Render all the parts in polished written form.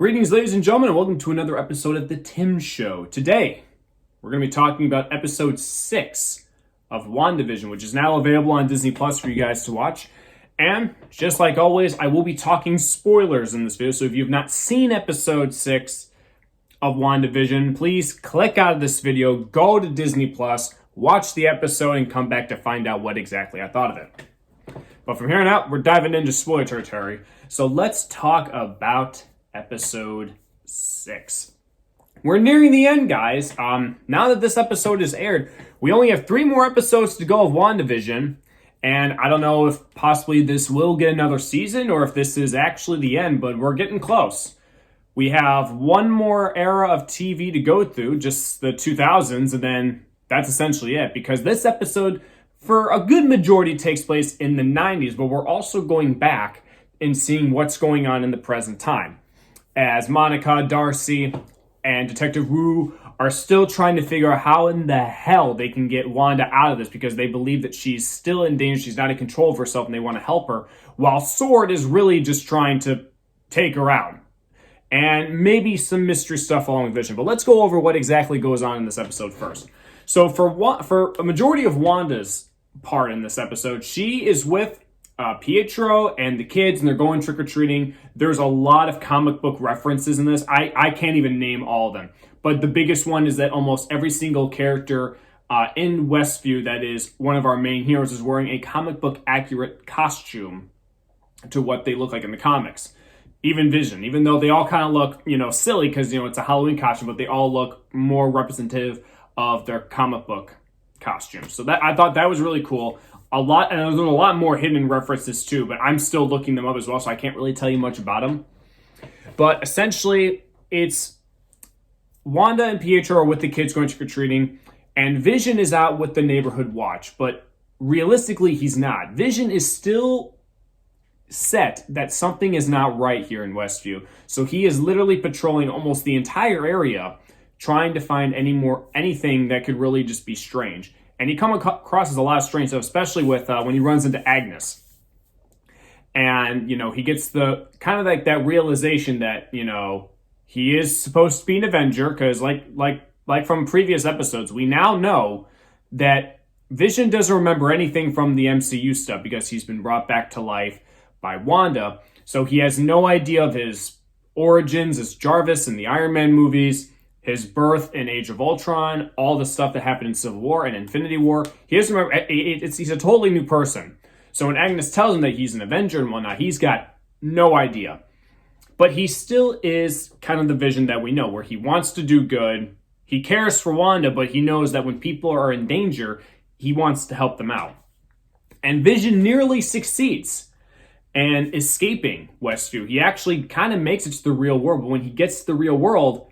Greetings, ladies and gentlemen, and welcome to another episode of The Tim Show. Today, we're going to be talking about episode 6 of Wandavision, which is now available on Disney Plus for you guys to watch. And just like always, I will be talking spoilers in this video, so if you have not seen episode 6 of Wandavision, please click out of this video, go to Disney Plus, watch the episode, and come back to find out what exactly I thought of it. But from here on out, we're diving into spoiler territory. So let's talk about episode 6. We're nearing the end, guys. Now that this episode is aired, we only have 3 more episodes to go of WandaVision, and I don't know if possibly this will get another season or if this is actually the end, but we're getting close. We have one more era of TV to go through, just the 2000s, and then that's essentially it, because this episode, for a good majority, takes place in the 90s, but we're also going back and seeing what's going on in the present time, as Monica, Darcy, and Detective Wu are still trying to figure out how in the hell they can get Wanda out of this, because they believe that she's still in danger, she's not in control of herself, and they want to help her, while SWORD is really just trying to take her out. And maybe some mystery stuff along with Vision. But let's go over what exactly goes on in this episode first. So for a majority of Wanda's part in this episode, she is with Pietro and the kids, and they're going trick-or-treating. There's a lot of comic book references in this. I can't even name all of them. But the biggest one is that almost every single character in Westview that is one of our main heroes is wearing a comic book accurate costume to what they look like in the comics. Even Vision, even though they all kind of look, silly because, it's a Halloween costume, but they all look more representative of their comic book costumes. So that I thought that was really cool. A lot, and there's a lot more hidden references too, but I'm still looking them up as well, so I can't really tell you much about them. But essentially, it's Wanda and Pietro are with the kids going trick-or-treating, and Vision is out with the neighborhood watch, but realistically, he's not. Vision is still set that something is not right here in Westview, so he is literally patrolling almost the entire area, trying to find anything that could really just be strange. And he comes across a lot of strange stuff, especially with when he runs into Agnes. And, he gets the kind of like that realization that, he is supposed to be an Avenger, because like from previous episodes, we now know that Vision doesn't remember anything from the MCU stuff because he's been brought back to life by Wanda. So he has no idea of his origins as Jarvis in the Iron Man movies, his birth in Age of Ultron, all the stuff that happened in Civil War and Infinity War. He doesn't remember. He's a totally new person. So when Agnes tells him that he's an Avenger and whatnot, he's got no idea. But he still is kind of the Vision that we know, where he wants to do good. He cares for Wanda, but he knows that when people are in danger, he wants to help them out. And Vision nearly succeeds in escaping Westview. He actually kind of makes it to the real world, but when he gets to the real world,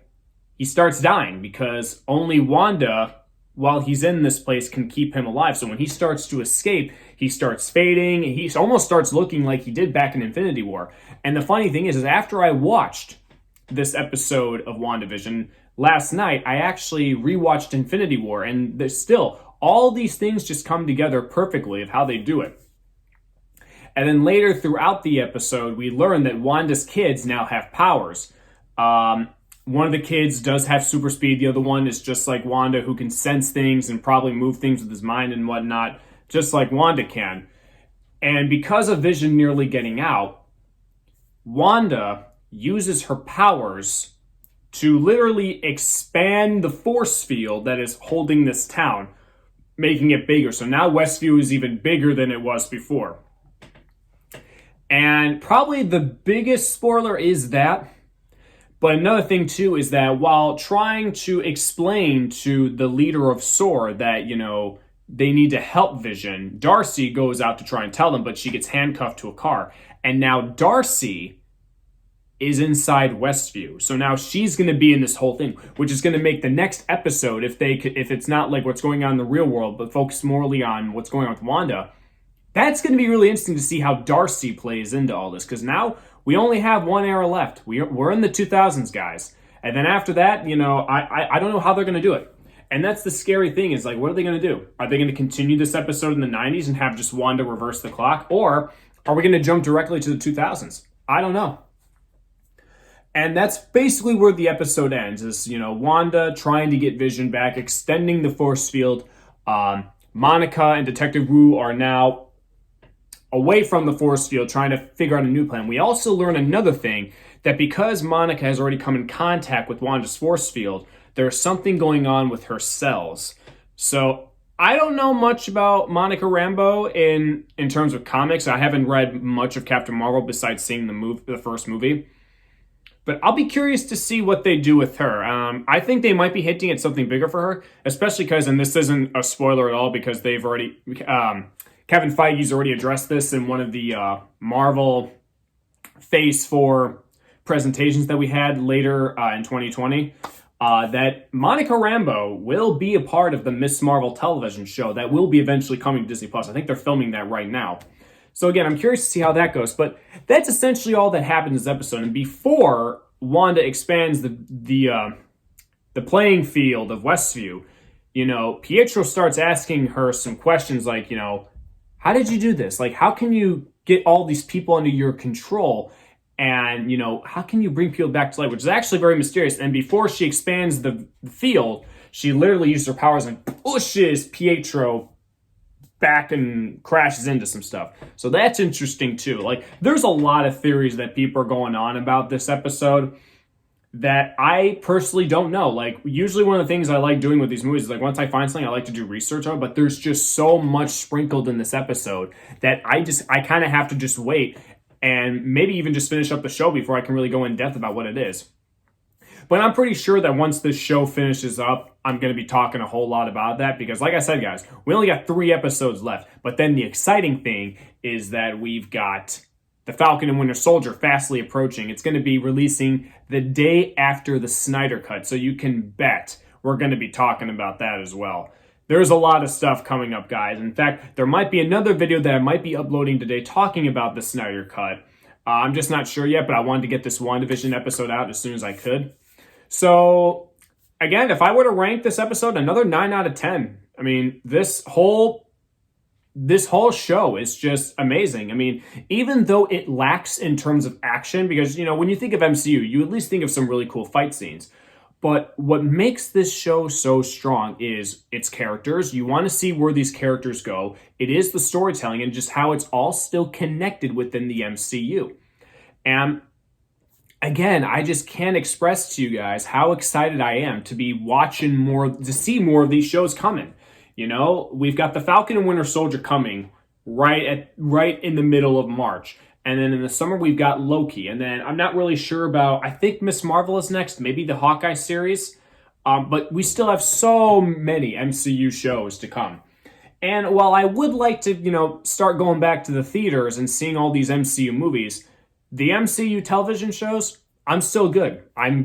he starts dying because only Wanda, while he's in this place, can keep him alive. So when he starts to escape, he starts fading. He almost starts looking like he did back in Infinity War. And the funny thing is after I watched this episode of WandaVision last night, I actually rewatched Infinity War. And there's still, all these things just come together perfectly of how they do it. And then later throughout the episode, we learn that Wanda's kids now have powers. One of the kids does have super speed. The other one is just like Wanda, who can sense things and probably move things with his mind and whatnot, just like Wanda can. And because of Vision nearly getting out, Wanda uses her powers to literally expand the force field that is holding this town, making it bigger. So now Westview is even bigger than it was before. And probably the biggest spoiler is that. But another thing, too, is that while trying to explain to the leader of SWORD that, they need to help Vision, Darcy goes out to try and tell them, but she gets handcuffed to a car. And now Darcy is inside Westview. So now she's going to be in this whole thing, which is going to make the next episode, if it's not like what's going on in the real world, but focus morely on what's going on with Wanda, that's going to be really interesting to see how Darcy plays into all this, because now we only have one era left. We're in the 2000s, guys. And then after that, I don't know how they're going to do it. And that's the scary thing is, what are they going to do? Are they going to continue this episode in the 90s and have just Wanda reverse the clock? Or are we going to jump directly to the 2000s? I don't know. And that's basically where the episode ends, is, Wanda trying to get Vision back, extending the force field. Monica and Detective Wu are now away from the force field trying to figure out a new plan. We also learn another thing, that because Monica has already come in contact with Wanda's force field, there's something going on with her cells. So I don't know much about Monica Rambeau in terms of comics. I haven't read much of Captain Marvel besides seeing the first movie. But I'll be curious to see what they do with her. I think they might be hinting at something bigger for her, especially because, and this isn't a spoiler at all, because they've already, Kevin Feige's already addressed this in one of the Marvel Phase 4 presentations that we had later in 2020, that Monica Rambeau will be a part of the Miss Marvel television show that will be eventually coming to Disney+. I think they're filming that right now. So again, I'm curious to see how that goes, but that's essentially all that happened in this episode. And before Wanda expands the playing field of Westview, Pietro starts asking her some questions like, how did you do this? Like, how can you get all these people under your control? And, how can you bring people back to life? Which is actually very mysterious. And before she expands the field, she literally uses her powers and pushes Pietro back and crashes into some stuff. So that's interesting too. Like, there's a lot of theories that people are going on about this episode that I personally don't know. Like, usually one of the things I like doing with these movies is, like, once I find something, I like to do research on it, but there's just so much sprinkled in this episode that I kind of have to just wait and maybe even just finish up the show before I can really go in depth about what it is. But I'm pretty sure that once this show finishes up, I'm going to be talking a whole lot about that because, like I said, guys, we only got 3 episodes left. But then the exciting thing is that we've got The Falcon and Winter Soldier fastly approaching. It's going to be releasing the day after the Snyder Cut, so you can bet we're going to be talking about that as well. There's a lot of stuff coming up, guys. In fact, there might be another video that I might be uploading today talking about the Snyder Cut. I'm just not sure yet, but I wanted to get this Wandavision episode out as soon as I could. So, again, if I were to rank this episode, another 9 out of 10. I mean, this whole show is just amazing. I mean, even though it lacks in terms of action, because, when you think of MCU, you at least think of some really cool fight scenes. But what makes this show so strong is its characters. You want to see where these characters go. It is the storytelling and just how it's all still connected within the MCU. And again, I just can't express to you guys how excited I am to be watching more, to see more of these shows coming. We've got The Falcon and Winter Soldier coming right in the middle of March. And then in the summer, we've got Loki. And then I'm not really sure about, I think Miss Marvel is next, maybe the Hawkeye series. But we still have so many MCU shows to come. And while I would like to, start going back to the theaters and seeing all these MCU movies, the MCU television shows, I'm still good. I'm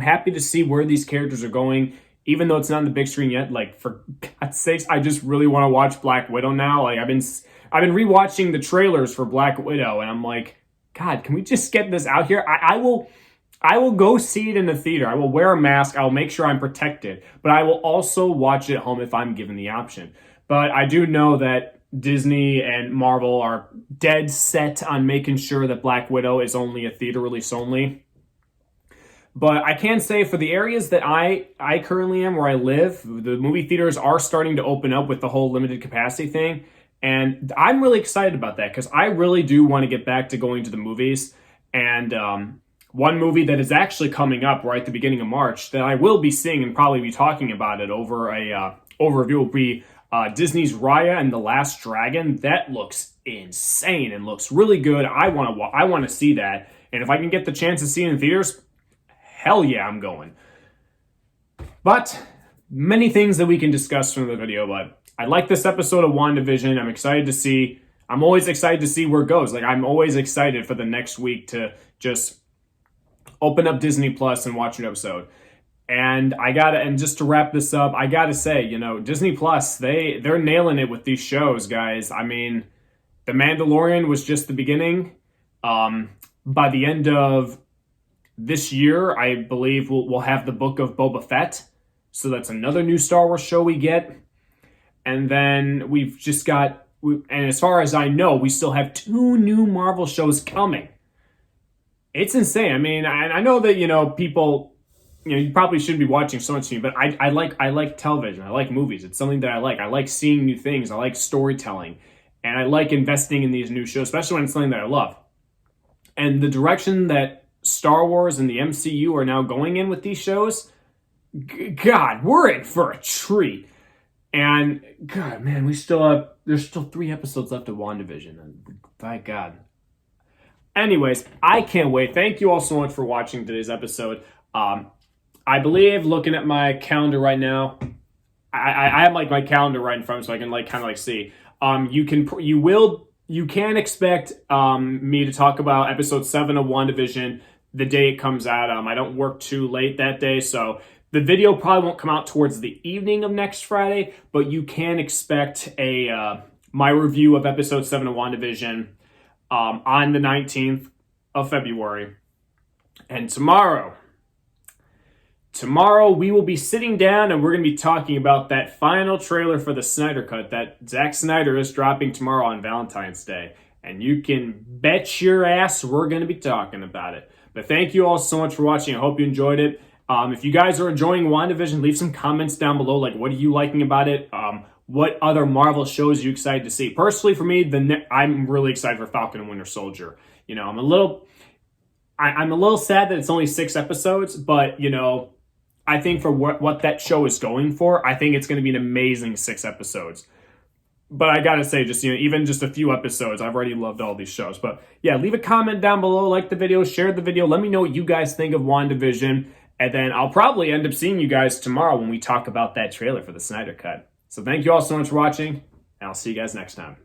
happy to see where these characters are going, even though it's not on the big screen yet. Like, for God's sakes, I just really want to watch Black Widow now. Like, I've been rewatching the trailers for Black Widow, and I'm like, God, can we just get this out here? I will go see it in the theater. I will wear a mask. I will make sure I'm protected, but I will also watch it at home if I'm given the option. But I do know that Disney and Marvel are dead set on making sure that Black Widow is only a theater release only. But I can say for the areas that I currently am, where I live, the movie theaters are starting to open up with the whole limited capacity thing. And I'm really excited about that because I really do want to get back to going to the movies. And one movie that is actually coming up right at the beginning of March that I will be seeing and probably be talking about it over a overview will be Disney's Raya and the Last Dragon. That looks insane and looks really good. I want to see that. And if I can get the chance to see it in theaters, hell yeah, I'm going. But many things that we can discuss from the video, but I like this episode of WandaVision. I'm always excited to see where it goes. Like, I'm always excited for the next week to just open up Disney Plus and watch an episode. And just to wrap this up, I gotta say, Disney Plus, they're nailing it with these shows, guys. I mean, The Mandalorian was just the beginning. By the end of this year, I believe we'll have the Book of Boba Fett. So that's another new Star Wars show we get. And then we've just got, and as far as I know, we still have 2 new Marvel shows coming It's insane. I mean, I know that, people, you probably shouldn't be watching so much to me, but I like television. I like movies. It's something that I like. I like seeing new things. I like storytelling. And I like investing in these new shows, especially when it's something that I love. And the direction that Star Wars and the MCU are now going in with these shows, God, we're in for a treat. And God, man, there's still 3 episodes left of WandaVision. And thank God. Anyways, I can't wait. Thank you all so much for watching today's episode. I believe, looking at my calendar right now, I have like my calendar right in front of me, so I can kind of see. You can expect me to talk about episode 7 of WandaVision the day it comes out. I don't work too late that day, so the video probably won't come out towards the evening of next Friday, but you can expect my review of episode 7 of WandaVision on the 19th of February. And tomorrow we will be sitting down and we're going to be talking about that final trailer for the Snyder Cut that Zack Snyder is dropping tomorrow on Valentine's Day. And you can bet your ass we're going to be talking about it. But thank you all so much for watching. I hope you enjoyed it. If you guys are enjoying WandaVision, leave some comments down below. Like, what are you liking about it? What other Marvel shows are you excited to see? Personally, for me, I'm really excited for Falcon and Winter Soldier. I'm a little sad that it's only 6 episodes, but I think for what that show is going for, I think it's going to be an amazing 6 episodes. But I gotta say, just even just a few episodes, I've already loved all these shows. But yeah, leave a comment down below, like the video, share the video. Let me know what you guys think of WandaVision. And then I'll probably end up seeing you guys tomorrow when we talk about that trailer for the Snyder Cut. So thank you all so much for watching, and I'll see you guys next time.